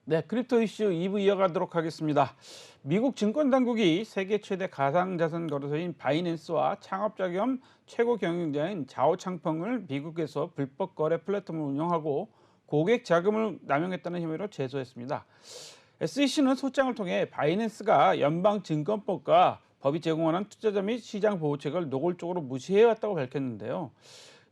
네, 크립토 이슈 2부 이어가도록 하겠습니다. 미국 증권당국이 세계 최대 가상자산 거래소인 바이낸스와 창업자 겸 최고 경영자인 자오 창펑을 미국에서 불법 거래 플랫폼을 운영하고 고객 자금을 남용했다는 혐의로 제소했습니다. SEC는 소장을 통해 바이낸스가 연방증권법과 법이 제공하는 투자자 및 시장 보호책을 노골적으로 무시해왔다고 밝혔는데요.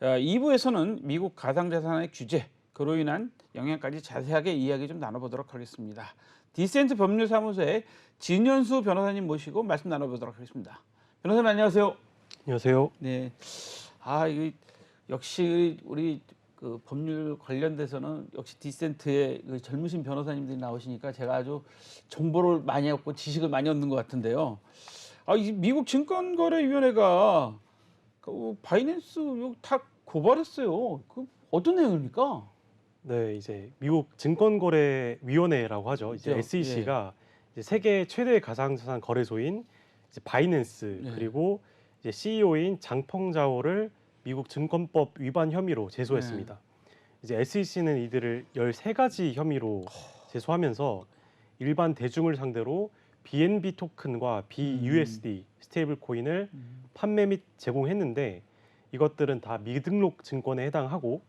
2부에서는 미국 가상자산의 규제, 그로 인한 영향까지 자세하게 이야기 좀 나눠보도록 하겠습니다. 디센트 법률사무소의 진현수 변호사님 모시고 말씀 나눠보도록 하겠습니다. 변호사님 안녕하세요. 안녕하세요. 네. 이 역시 우리 그 법률 관련돼서는 역시 디센트의 그 젊으신 변호사님들이 나오시니까 제가 아주 정보를 많이 얻고 지식을 많이 얻는 것 같은데요. 이 미국 증권거래위원회가 그 바이낸스 다 고발했어요. 그 어떤 내용입니까? 네, 이제 미국 증권거래위원회라고 하죠. 이제 그죠? SEC가 이제 세계 최대 가상자산 거래소인 이제 바이낸스 예. 그리고 이제 CEO인 장펑자오를 미국 증권법 위반 혐의로 제소했습니다. 이제 SEC는 이들을 13가지 혐의로 제소하면서 일반 대중을 상대로 BNB 토큰과 BUSD 스테이블 코인을 판매 및 제공했는데 이것들은 다 미등록 증권에 해당하고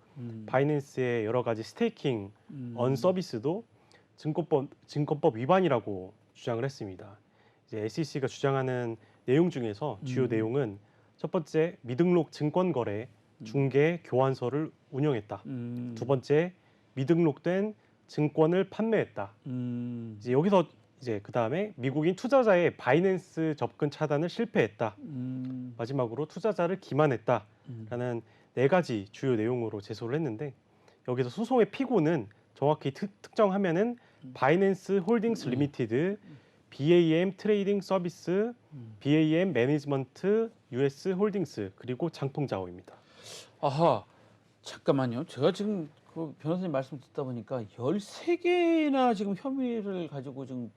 바이낸스의 여러 가지 스테이킹 언 서비스도 증권법 위반이라고 주장을 했습니다. 이제 SEC가 주장하는 내용 중에서 주요 내용은 첫 번째, 미등록 증권 거래 중개 교환소를 운영했다. 두 번째, 미등록된 증권을 판매했다. 이제 여기서 이제 그 다음에 미국인 투자자의 바이낸스 접근 차단을 실패했다. 마지막으로 투자자를 기만했다라는 4가지 주요 내용으로 제소를 했는데 여기서 소송의 피고는 정확히 특정하면은 바이낸스 홀딩스 리미티드, BAM 트레이딩 서비스, BAM 매니지먼트 US 홀딩스 그리고 장펑자오입니다. 아하, 잠깐만요. 제가 지금 그 변호사님 말씀 듣다 보니까 13개나 지금 혐의를 가지고 지금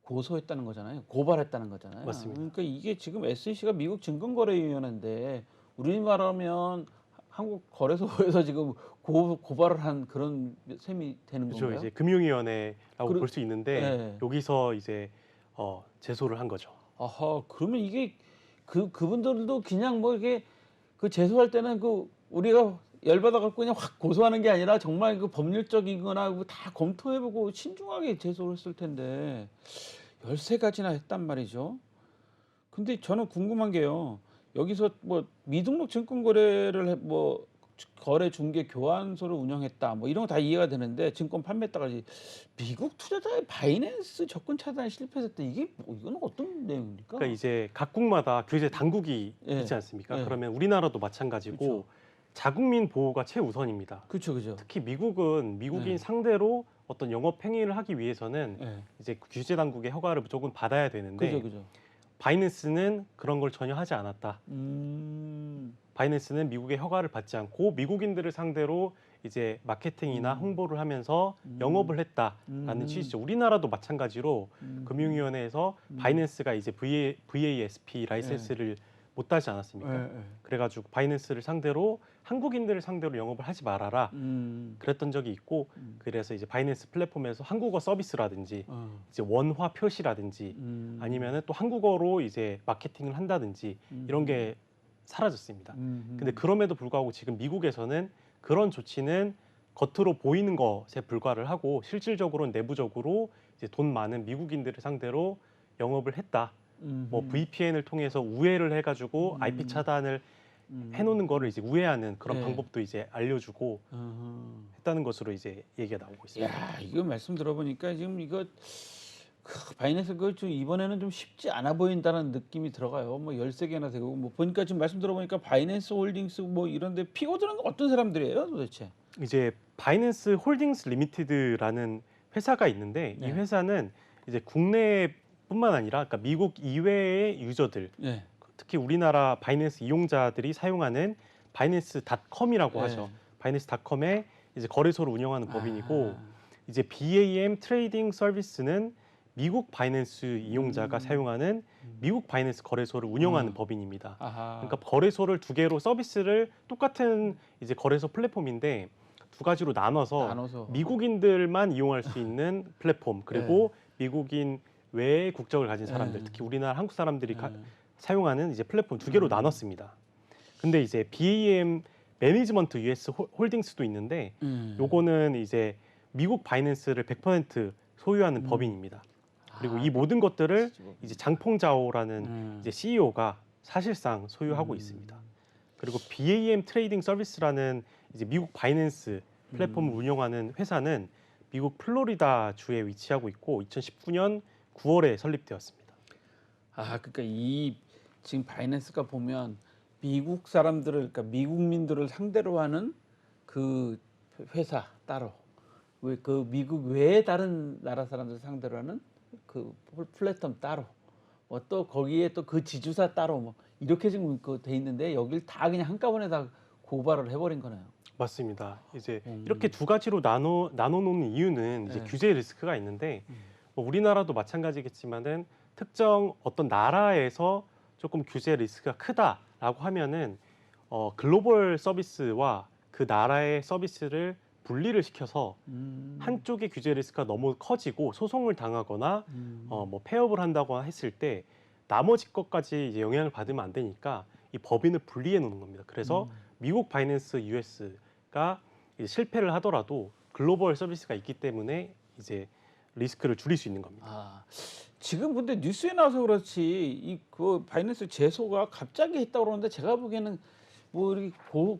고소했다는 거잖아요. 고발했다는 거잖아요. 맞습니다. 그러니까 이게 지금 SEC가 미국 증권거래위원회인데 우리말하면 한국 거래소에서 지금 고발을 한 그런 셈이 되는 그렇죠. 건가요? 이제 금융위원회라고 그러- 볼 수 있는데 네. 여기서 이제 제소를 한 거죠. 아하, 그러면 이게 그분들도 그냥 뭐 이게 그 제소할 때는 그 우리가 열받아 갖고 그냥 확 고소하는 게 아니라 정말 그 법률적인 거나 뭐 다 검토해보고 신중하게 제소를 했을 텐데 13가지나 했단 말이죠. 근데 저는 궁금한 게요. 여기서 뭐 미등록 증권 거래를 뭐 거래 중개 교환소를 운영했다 뭐 이런 거 다 이해가 되는데 증권 판매했다까지 미국 투자자의 바이낸스 접근 차단에 실패했다 이게 뭐 이거는 어떤 내용입니까? 그러니까 이제 각국마다 규제 당국이 예. 있지 않습니까? 예. 그러면 우리나라도 마찬가지고 그쵸. 자국민 보호가 최우선입니다. 그죠. 특히 미국은 미국인 네. 상대로 어떤 영업 행위를 하기 위해서는 예. 이제 규제 당국의 허가를 무조건 받아야 되는데 그죠. 바이낸스는 그런 걸 전혀 하지 않았다. 바이낸스는 미국의 허가를 받지 않고 미국인들을 상대로 이제 마케팅이나 홍보를 하면서 영업을 했다라는 취지죠. 우리나라도 마찬가지로 금융위원회에서 바이낸스가 이제 VASP 라이센스를 못 따지 않았습니까? 그래가지고 바이낸스를 상대로 한국인들을 상대로 영업을 하지 말아라. 그랬던 적이 있고 그래서 이제 바이낸스 플랫폼에서 한국어 서비스라든지 이제 원화 표시라든지 아니면은 또 한국어로 이제 마케팅을 한다든지 이런 게 사라졌습니다. 근데 그럼에도 불구하고 지금 미국에서는 그런 조치는 겉으로 보이는 것에 불과를 하고 실질적으로는 내부적으로 이제 돈 많은 미국인들을 상대로 영업을 했다. 뭐 VPN을 통해서 우회를 해가지고 IP 차단을 해놓는 거를 이제 우회하는 그런 네. 방법도 이제 알려주고 했다는 것으로 이제 얘기가 나오고 있습니다. 야, 이거 말씀 들어보니까 지금 이거 바이낸스 좀 이번에는 좀 쉽지 않아 보인다는 느낌이 들어가요. 뭐 13개나 되고 뭐 보니까 지금 말씀 들어보니까 바이낸스 홀딩스 뭐 이런데 피고들은 어떤 사람들이에요, 도대체? 이제 바이낸스 홀딩스 리미티드라는 회사가 있는데 이 네. 회사는 이제 국내뿐만 아니라 그러니까 미국 이외의 유저들 네. 특히 우리나라 바이낸스 이용자들이 사용하는 바이낸스닷컴이라고 네. 하죠. 바이낸스닷컴의 이제 거래소를 운영하는 법인이고 아. 이제 BAM 트레이딩 서비스는 미국 바이낸스 이용자가 사용하는 미국 바이낸스 거래소를 운영하는 법인입니다. 아하. 그러니까 거래소를 2개로 서비스를 똑같은 이제 거래소 플랫폼인데 두 가지로 나눠서 나눠서 미국인들만 이용할 수 있는 플랫폼 그리고 미국인 외의 국적을 가진 사람들, 네. 특히 우리나라 한국 사람들이 네. 사용하는 이제 플랫폼 두 개로 나눴습니다. 근데 이제 BAM 매니지먼트 US 홀딩스도 있는데 요거는 이제 미국 바이낸스를 100% 소유하는 법인입니다. 그리고 이 모든 것들을 이제 장펑자오라는 이제 CEO가 사실상 소유하고 있습니다. 그리고 BAM 트레이딩 서비스라는 이제 미국 바이낸스 플랫폼을 운영하는 회사는 미국 플로리다 주에 위치하고 있고 2019년 9월에 설립되었습니다. 아, 그러니까 이 지금 바이낸스가 보면 미국 사람들을, 그러니까 미국민들을 상대로 하는 그 회사 따로, 왜 그 미국 외에 다른 나라 사람들 상대로 하는 그 플랫폼 따로, 뭐 또 거기에 또 그 지주사 따로, 뭐 이렇게 지금 그 돼 있는데 여길 다 그냥 한꺼번에 다 고발을 해버린 거네요. 맞습니다. 이제 이렇게 두 가지로 나눠놓는 이유는 이제 네. 규제 리스크가 있는데 뭐 우리나라도 마찬가지겠지만은 특정 어떤 나라에서 조금 규제 리스크가 크다라고 하면은 글로벌 서비스와 그 나라의 서비스를 분리를 시켜서 한쪽의 규제 리스크가 너무 커지고 소송을 당하거나 뭐 폐업을 한다거나 했을 때 나머지 것까지 이제 영향을 받으면 안 되니까 이 법인을 분리해 놓는 겁니다. 그래서 미국 바이낸스 US가 실패를 하더라도 글로벌 서비스가 있기 때문에 이제 리스크를 줄일 수 있는 겁니다. 아, 지금 근데 뉴스에 나와서 그렇지 이 그 바이낸스 제소가 갑자기 했다고 그러는데 제가 보기에는 뭐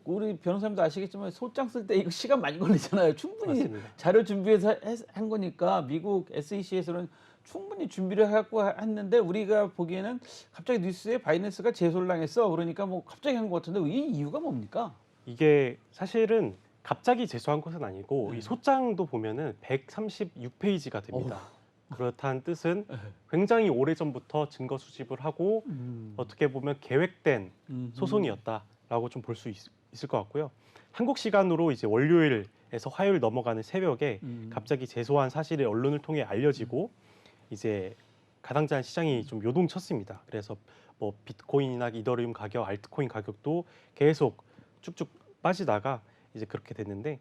우리 변호사님도 아시겠지만 소장 쓸 때 이거 시간 많이 걸리잖아요. 충분히 맞습니다. 자료 준비해서 한 거니까 미국 SEC에서는 충분히 준비를 해갖고 했는데 우리가 보기에는 갑자기 뉴스에 바이낸스가 제소를 당했어. 그러니까 뭐 갑자기 한 것 같은데 이 이유가 뭡니까? 이게 사실은 갑자기 제소한 것은 아니고 이 소장도 보면은 136페이지가 됩니다. 그렇다는 뜻은 굉장히 오래전부터 증거 수집을 하고 어떻게 보면 계획된 소송이었다라고 좀 볼 수 있을 것 같고요. 한국 시간으로 이제 월요일에서 화요일 넘어가는 새벽에 갑자기 제소한 사실이 언론을 통해 알려지고 이제 가당자한 시장이 좀 요동쳤습니다. 그래서 뭐 비트코인이나 이더리움 가격, 알트코인 가격도 계속 쭉쭉 빠지다가 이제 그렇게 됐는데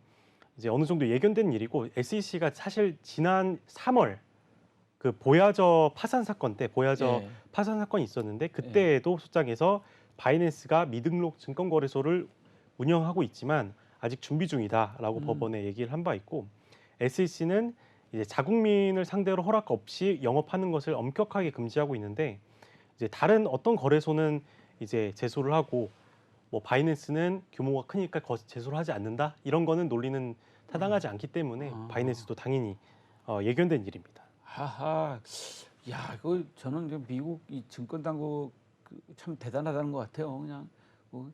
이제 어느 정도 예견된 일이고 SEC가 사실 지난 3월 그 보야저 파산 사건 때 보야저 예. 파산 사건이 있었는데 그때에도 소장에서 바이낸스가 미등록 증권거래소를 운영하고 있지만 아직 준비 중이다라고 법원에 얘기를 한 바 있고 SEC는 이제 자국민을 상대로 허락 없이 영업하는 것을 엄격하게 금지하고 있는데 이제 다른 어떤 거래소는 이제 제소를 하고 뭐 바이낸스는 규모가 크니까 제소를 하지 않는다 이런 거는 논리는 타당하지 않기 때문에 바이낸스도 당연히 예견된 일입니다. 하하, 야, 이거 저는 그 미국 이 증권 당국 참 대단하다는 것 같아요. 그냥 뭐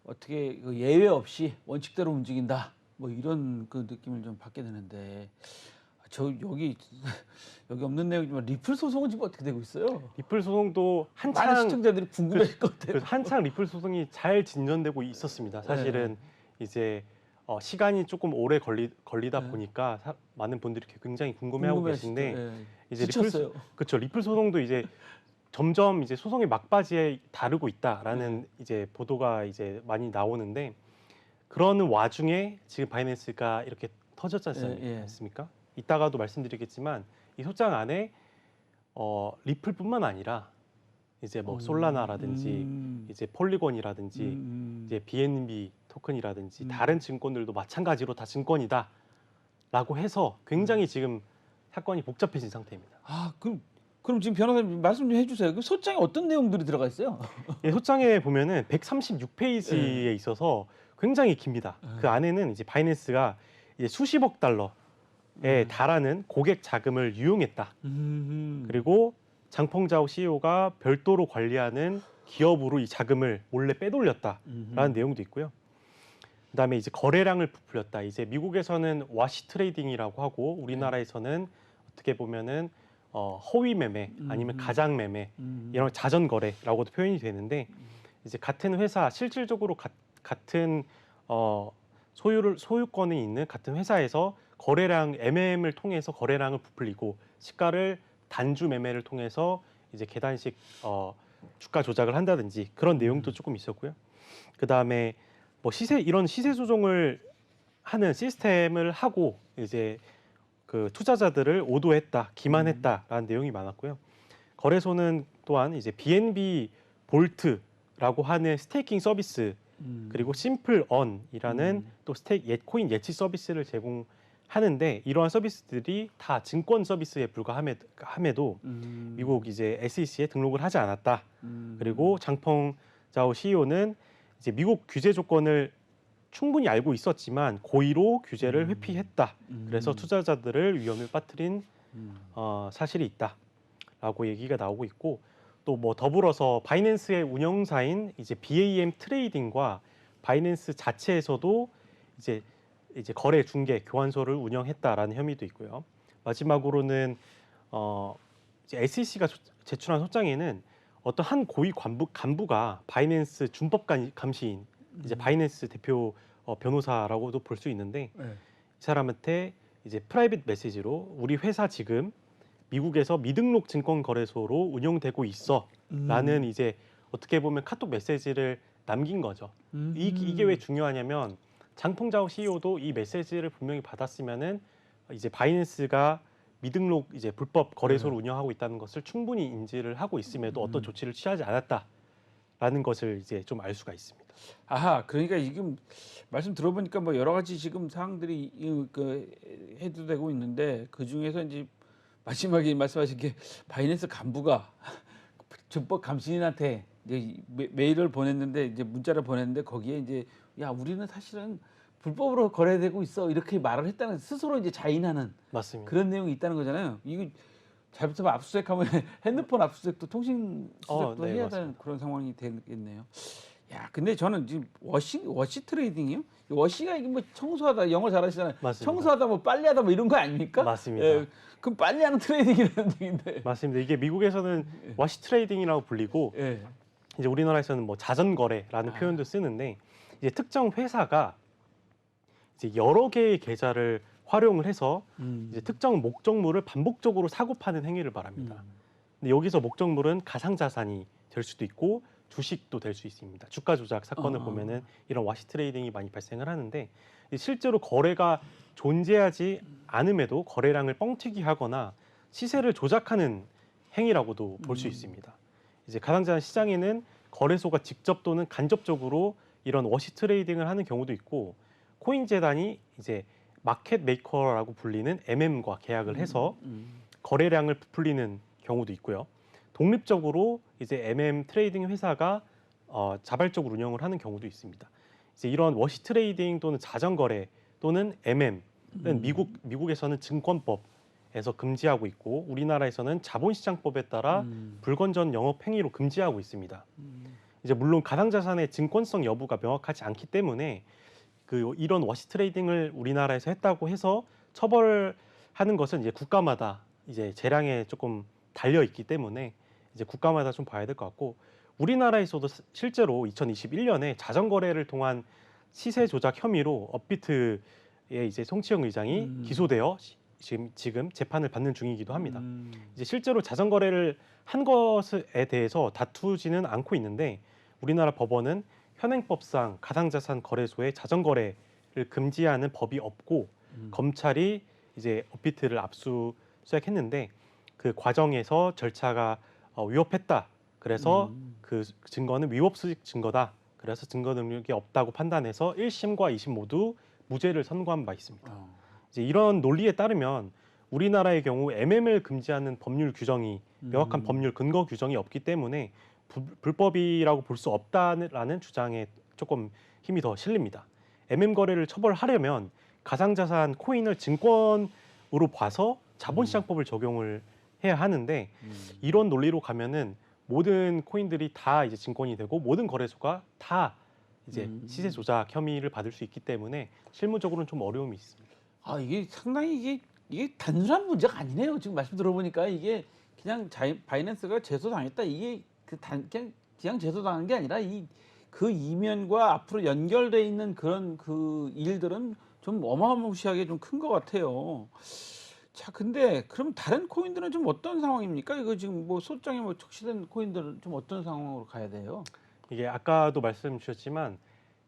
어떻게 그 예외 없이 원칙대로 움직인다. 뭐 이런 그 느낌을 좀 받게 되는데 저 여기 없는 내용이지만 리플 소송은 지금 어떻게 되고 있어요? 리플 소송도 많은 한창 시청자들이 궁금해할 것 같아요. 그래서 한창 리플 소송이 잘 진전되고 있었습니다. 사실은 이제 시간이 조금 오래 걸리다 보니까 많은 분들이 굉장히 궁금해하고 계신데 이제 지쳤어요. 그렇죠. 리플 소송도 이제 점점 이제 소송의 막바지에 다루고 있다라는 이제 보도가 이제 많이 나오는데 그러는 와중에 지금 바이낸스가 이렇게 터졌지 않습니까? 이따가도 말씀드리겠지만 이 소장 안에 리플뿐만 아니라 이제 뭐 솔라나라든지 이제 폴리곤이라든지 이제 BNB 토큰이라든지 다른 증권들도 마찬가지로 다 증권이다라고 해서 굉장히 지금 사건이 복잡해진 상태입니다. 아, 그럼 지금 변호사님 말씀 좀 해주세요. 그 소장에 어떤 내용들이 들어가 있어요? 예, 소장에 보면은 136페이지에 있어서 굉장히 깁니다. 그 안에는 이제 바이낸스가 이제 수십억 달러에 달하는 고객 자금을 유용했다. 그리고 장펑자오 CEO가 별도로 관리하는 기업으로 이 자금을 몰래 빼돌렸다라는 내용도 있고요. 그다음에 이제 거래량을 부풀렸다. 이제 미국에서는 와시 트레이딩이라고 하고 우리나라에서는 어떻게 보면은 허위 매매 아니면 가장 매매 이런 자전 거래라고도 표현이 되는데 이제 같은 회사 실질적으로 같은 소유권이 있는 같은 회사에서 거래량 MM을 통해서 거래량을 부풀리고 시가를 단주 매매를 통해서 이제 계단식 주가 조작을 한다든지 그런 내용도 조금 있었고요. 그 다음에 뭐 이런 시세 조정을 하는 시스템을 하고 이제 그 투자자들을 오도했다, 기만했다라는 내용이 많았고요. 거래소는 또한 이제 BNB 볼트라고 하는 스테이킹 서비스 그리고 심플 언이라는 또 코인 예치 서비스를 제공하는데 이러한 서비스들이 다 증권 서비스에 불과함에도 미국 이제 SEC에 등록을 하지 않았다. 그리고 장펑자오 CEO는 이제 미국 규제 조건을 충분히 알고 있었지만 고의로 규제를 회피했다. 그래서 투자자들을 위험에 빠뜨린 사실이 있다라고 얘기가 나오고 있고 또 뭐 더불어서 바이낸스의 운영사인 이제 BAM 트레이딩과 바이낸스 자체에서도 이제 거래 중개 교환소를 운영했다라는 혐의도 있고요. 마지막으로는 이제 SEC가 제출한 소장에는 어떤 한 고위 간부가 바이낸스 준법 감시인 이제 바이낸스 대표 변호사라고도 볼 수 있는데 네. 이 사람한테 이제 프라이빗 메시지로 우리 회사 지금 미국에서 미등록 증권 거래소로 운영되고 있어라는 이제 어떻게 보면 카톡 메시지를 남긴 거죠. 이게 왜 중요하냐면 장펑자오 CEO도 이 메시지를 분명히 받았으면은 이제 바이낸스가 미등록 이제 불법 거래소를 운영하고 있다는 것을 충분히 인지를 하고 있음에도 어떤 조치를 취하지 않았다라는 것을 이제 좀 알 수가 있습니다. 아하, 그러니까 지금 말씀 들어보니까 뭐 여러 가지 지금 사항들이 해도 되고 있는데 그 중에서 이제 마지막에 말씀하신 게 바이낸스 간부가 준법 감시인한테 이제 메일을 보냈는데 이제 문자를 보냈는데 거기에 이제 야 우리는 사실은 불법으로 거래되고 있어 이렇게 말을 했다는 스스로 이제 자인하는 맞습니다. 그런 내용이 있다는 거잖아요. 이거 잘못하면 압수수색하면 핸드폰 압수수색도 통신 수색도 네, 해야 맞습니다. 되는 그런 상황이 되겠네요. 야, 근데 저는 지금 워시 트레이딩이요? 워시가 이게 뭐 청소하다 영어 잘하시잖아요. 맞습니다. 청소하다 뭐 빨래하다 뭐 이런 거 아닙니까? 맞습니다. 예, 그럼 빨래하는 트레이딩이라는 얘기인데. 맞습니다. 이게 미국에서는 와시 트레이딩이라고 불리고 예. 이제 우리나라에서는 뭐 자전 거래라는 표현도 쓰는데 이제 특정 회사가 이제 여러 개의 계좌를 활용을 해서 이제 특정 목적물을 반복적으로 사고 파는 행위를 말합니다. 근데 여기서 목적물은 가상 자산이 될 수도 있고 주식도 될 수 있습니다. 주가 조작 사건을 보면은 이런 와시 트레이딩이 많이 발생을 하는데 실제로 거래가 존재하지 않음에도 거래량을 뻥튀기 하거나 시세를 조작하는 행위라고도 볼 수 있습니다. 이제 가상 자산 시장에는 거래소가 직접 또는 간접적으로 이런 워시 트레이딩을 하는 경우도 있고 코인 재단이 이제 마켓 메이커라고 불리는 MM과 계약을 해서 거래량을 부풀리는 경우도 있고요. 독립적으로 이제 MM 트레이딩 회사가 자발적으로 운영을 하는 경우도 있습니다. 이제 이런 워시 트레이딩 또는 자전 거래 또는 MM은 미국에서는 증권법에서 금지하고 있고 우리나라에서는 자본시장법에 따라 불건전 영업 행위로 금지하고 있습니다. 이제 물론 가상자산의 증권성 여부가 명확하지 않기 때문에 이런 워시 트레이딩을 우리나라에서 했다고 해서 처벌하는 것은 이제 국가마다 이제 재량에 조금 달려 있기 때문에 이제 국가마다 좀 봐야 될 것 같고 우리나라에서도 실제로 2021년에 자전 거래를 통한 시세 조작 혐의로 업비트의 이제 송치영 의장이 기소되어 지금 재판을 받는 중이기도 합니다. 이제 실제로 자전 거래를 한 것에 대해서 다투지는 않고 있는데 우리나라 법원은 현행법상 가상자산 거래소에 자전 거래를 금지하는 법이 없고 검찰이 이제 업비트를 압수수색했는데 그 과정에서 절차가 위법했다. 그래서 그 증거는 위법수직 증거다. 그래서 증거 능력이 없다고 판단해서 1심과 2심 모두 무죄를 선고한 바 있습니다. 이제 이런 논리에 따르면 우리나라의 경우 MM을 금지하는 법률 규정이 명확한 법률 근거 규정이 없기 때문에 불법이라고 볼 수 없다라는 주장에 조금 힘이 더 실립니다. MM 거래를 처벌하려면 가상자산 코인을 증권으로 봐서 자본시장법을 적용을 해야 하는데 이런 논리로 가면은 모든 코인들이 다 이제 증권이 되고 모든 거래소가 다 이제 시세 조작 혐의를 받을 수 있기 때문에 실무적으로는 좀 어려움이 있습니다. 아, 이게 상당히 이게 단순한 문제가 아니네요. 지금 말씀 들어보니까 이게 그냥 바이낸스가 제소당했다. 이게 그냥 제소당한 게 아니라 그 이면과 앞으로 연결돼 있는 그런 그 일들은 좀 어마무시하게 좀 큰 것 같아요. 자, 근데 그럼 다른 코인들은 좀 어떤 상황입니까? 이거 지금 뭐 소장에 뭐 적시된 코인들은 좀 어떤 상황으로 가야 돼요? 이게 아까도 말씀 주셨지만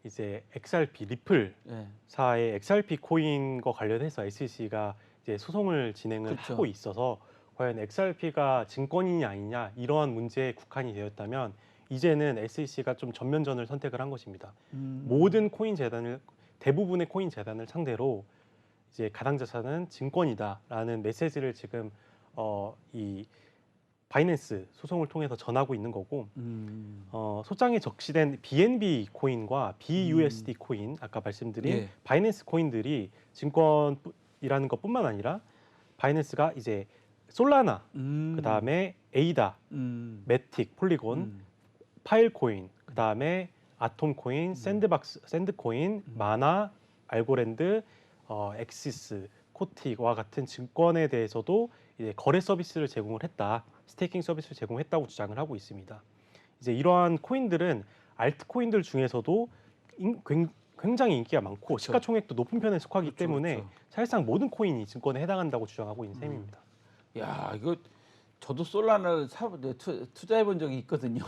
이제 XRP 리플 예. 사의 XRP 코인과 관련해서 SEC가 이제 소송을 진행을 그렇죠. 하고 있어서 과연 XRP가 증권이냐 아니냐 이러한 문제에 국한이 되었다면 이제는 SEC가 좀 전면전을 선택을 한 것입니다. 모든 코인 재단을 대부분의 코인 재단을 상대로 이제 가상자산은 증권이다라는 메시지를 지금 이 바이낸스 소송을 통해서 전하고 있는 거고 소장에 적시된 BNB 코인과 BUSD 코인 아까 말씀드린 예. 바이낸스 코인들이 증권이라는 것뿐만 아니라 바이낸스가 이제 솔라나 그다음에 에이다, 매틱, 폴리곤, 파일코인, 그다음에 아톰코인, 샌드코인, 마나, 알고랜드, 엑시스, 코티와 같은 증권에 대해서도 이제 거래 서비스를 제공을 했다, 스테이킹 서비스를 제공했다고 주장을 하고 있습니다. 이제 이러한 코인들은 알트코인들 중에서도 굉장히 인기가 많고 그렇죠. 시가총액도 높은 편에 속하기 그렇죠, 때문에 그렇죠. 사실상 모든 코인이 증권에 해당한다고 주장하고 있는 셈입니다. 야, 이거 저도 솔라나를 투자해 본 적이 있거든요.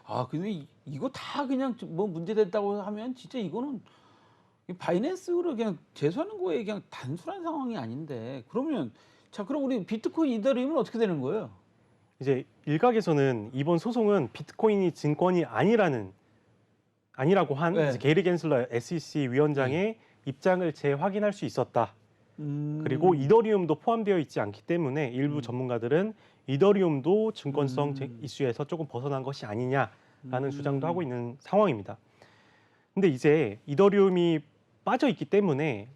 아, 근데 이거 다 그냥 뭐 문제됐다고 하면 진짜 이거는 이 바이낸스로 그냥 제소하는 거에 그냥 단순한 상황이 아닌데, 그러면 자, 그럼 우리 비트코인 이더리움은 어떻게 되는 거예요? 이제 일각에서는 이번 소송은 비트코인이 증권이 아니라고 한 네. 이제 게리 겐슬러 SEC 위원장의 입장을 재확인할 수 있었다. 그리고 이더리움도 포함되어 있지 않기 때문에 일부 전문가들은 이더리움도 증권성 이슈에서 조금 벗어난 것이 아니냐라는 주장도 하고 있는 상황입니다. 근데 이제 이더리움이 빠져 있기 때문에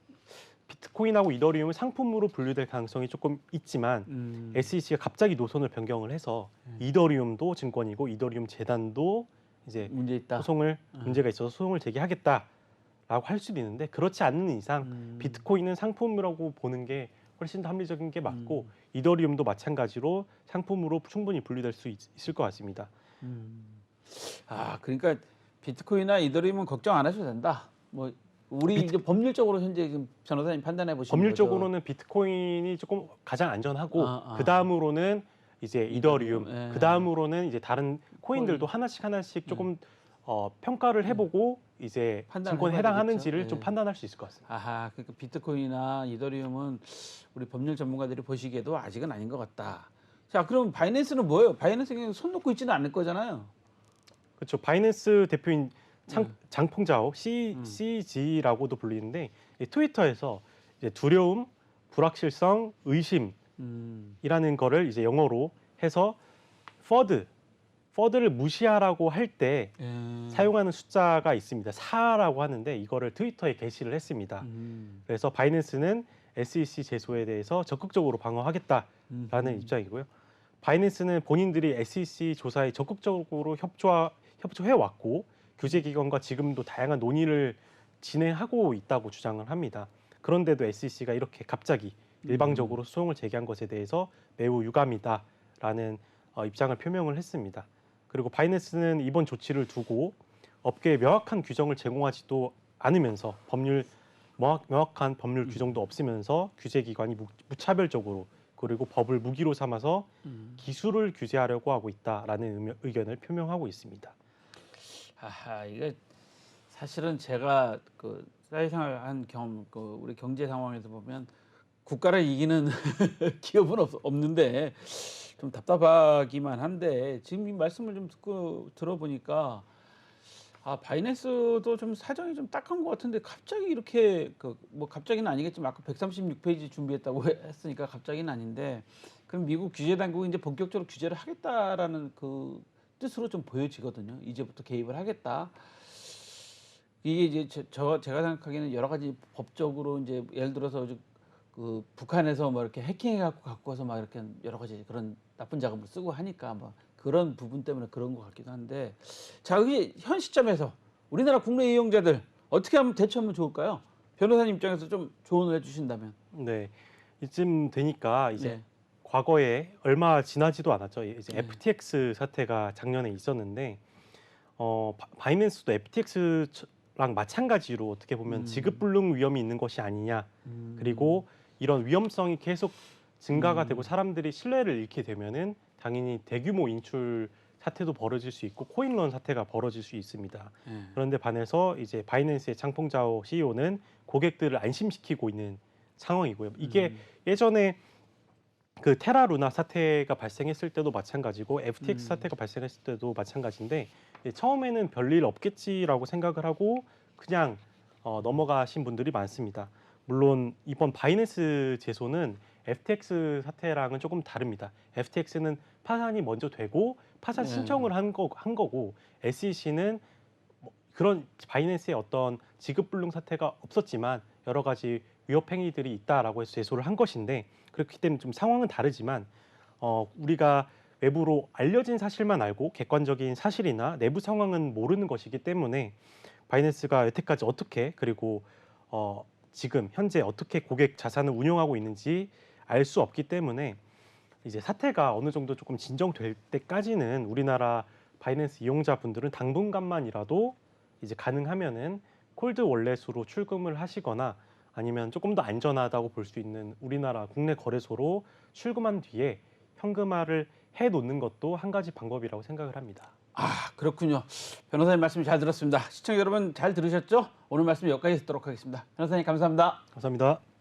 비트코인하고 이더리움은 상품으로 분류될 가능성이 조금 있지만 SEC가 갑자기 노선을 변경을 해서 이더리움도 증권이고 이더리움 재단도 이제 문제 있다. 문제가 있어서 소송을 제기하겠다라고 할 수도 있는데 그렇지 않는 이상 비트코인은 상품이라고 보는 게 훨씬 더 합리적인 게 맞고 이더리움도 마찬가지로 상품으로 충분히 분류될 수 있을 것 같습니다. 아, 그러니까 비트코인이나 이더리움은 걱정 안 하셔도 된다. 뭐 우리 이제 법률적으로 현재 지금 변호사님 판단해 보시는 법률적으로는 비트코인이 조금 가장 안전하고 아. 그 다음으로는 이제 이더리움, 예. 그 다음으로는 이제 다른 코인들도 하나씩 조금 평가를 해보고 이제 판단을 증권에 해봐야 해당하는지를 되겠죠. 좀 예. 판단할 수 있을 것 같습니다. 아하, 그러니까 비트코인이나 이더리움은 우리 법률 전문가들이 보시기에도 아직은 아닌 것 같다. 자, 그럼 바이낸스는 뭐예요? 바이낸스는 손 놓고 있지는 않을 거잖아요. 그렇죠. 바이낸스 대표인 장펑자오 CG라고도 불리는데 이 트위터에서 이제 두려움, 불확실성, 의심이라는 거를 이제 영어로 해서 FUD를 무시하라고 할 때 사용하는 숫자가 있습니다. 4라고 하는데 이거를 트위터에 게시를 했습니다. 그래서 바이낸스는 SEC 제소에 대해서 적극적으로 방어하겠다라는 입장이고요. 바이낸스는 본인들이 SEC 조사에 적극적으로 협조해 왔고 규제 기관과 지금도 다양한 논의를 진행하고 있다고 주장을 합니다. 그런데도 SEC가 이렇게 갑자기 일방적으로 소송을 제기한 것에 대해서 매우 유감이다라는 입장을 표명을 했습니다. 그리고 바이낸스는 이번 조치를 두고 업계에 명확한 규정을 제공하지도 않으면서 명확한 법률 규정도 없으면서 규제 기관이 무차별적으로 그리고 법을 무기로 삼아서 기술을 규제하려고 하고 있다라는 의견을 표명하고 있습니다. 아하, 이게 사실은 제가 그 사회생활 한 경험, 그 우리 경제 상황에서 보면 국가를 이기는 기업은 없는데 좀 답답하기만 한데, 지금 이 말씀을 좀 듣고 들어보니까 아, 바이낸스도 좀 사정이 좀 딱한 것 같은데 갑자기 이렇게 뭐 갑자기는 아니겠지만 아까 136페이지 준비했다고 했으니까 갑자기는 아닌데, 그럼 미국 규제 당국이 이제 본격적으로 규제를 하겠다라는 그 뜻으로 좀 보여지거든요. 이제부터 개입을 하겠다. 이게 이제 제가 생각하기에는 여러 가지 법적으로 이제 예를 들어서 그 북한에서 뭐 이렇게 해킹해갖고 갖고 와서 막 이렇게 여러 가지 그런 나쁜 자금을 쓰고 하니까 뭐 그런 부분 때문에 그런 것 같기도 한데, 자, 이게 현 시점에서 우리나라 국내 이용자들 어떻게 하면 대처하면 좋을까요? 변호사님 입장에서 좀 조언을 해주신다면. 네, 이쯤 되니까 이제 네. 과거에 얼마 지나지도 않았죠. 이제 네. FTX 사태가 작년에 있었는데 바이낸스도 FTX랑 마찬가지로 어떻게 보면 지급불능 위험이 있는 것이 아니냐. 그리고 이런 위험성이 계속 증가가 되고 사람들이 신뢰를 잃게 되면은 당연히 대규모 인출 사태도 벌어질 수 있고 코인런 사태가 벌어질 수 있습니다. 예. 그런데 반해서 이제 바이낸스의 장펑자오 CEO는 고객들을 안심시키고 있는 상황이고요. 이게 예전에 그 테라루나 사태가 발생했을 때도 마찬가지고 FTX 사태가 발생했을 때도 마찬가지인데 처음에는 별일 없겠지라고 생각을 하고 그냥 넘어가신 분들이 많습니다. 물론 이번 바이낸스 제소는 FTX 사태랑은 조금 다릅니다. FTX는 파산이 먼저 되고 파산 네. 신청을 한 거고 SEC는 그런 바이낸스의 어떤 지급불능 사태가 없었지만 여러 가지 위협 행위들이 있다라고 해서 제소를 한 것인데 그렇기 때문에 좀 상황은 다르지만 우리가 외부로 알려진 사실만 알고 객관적인 사실이나 내부 상황은 모르는 것이기 때문에 바이낸스가 여태까지 어떻게 그리고 지금 현재 어떻게 고객 자산을 운용하고 있는지 알 수 없기 때문에 이제 사태가 어느 정도 조금 진정될 때까지는 우리나라 바이낸스 이용자분들은 당분간만이라도 이제 가능하면은 콜드 월렛으로 출금을 하시거나 아니면 조금 더 안전하다고 볼 수 있는 우리나라 국내 거래소로 출금한 뒤에 현금화를 해 놓는 것도 한 가지 방법이라고 생각을 합니다. 아, 그렇군요. 변호사님 말씀 잘 들었습니다. 시청자 여러분 잘 들으셨죠? 오늘 말씀 여기까지 듣도록 하겠습니다. 변호사님 감사합니다. 감사합니다.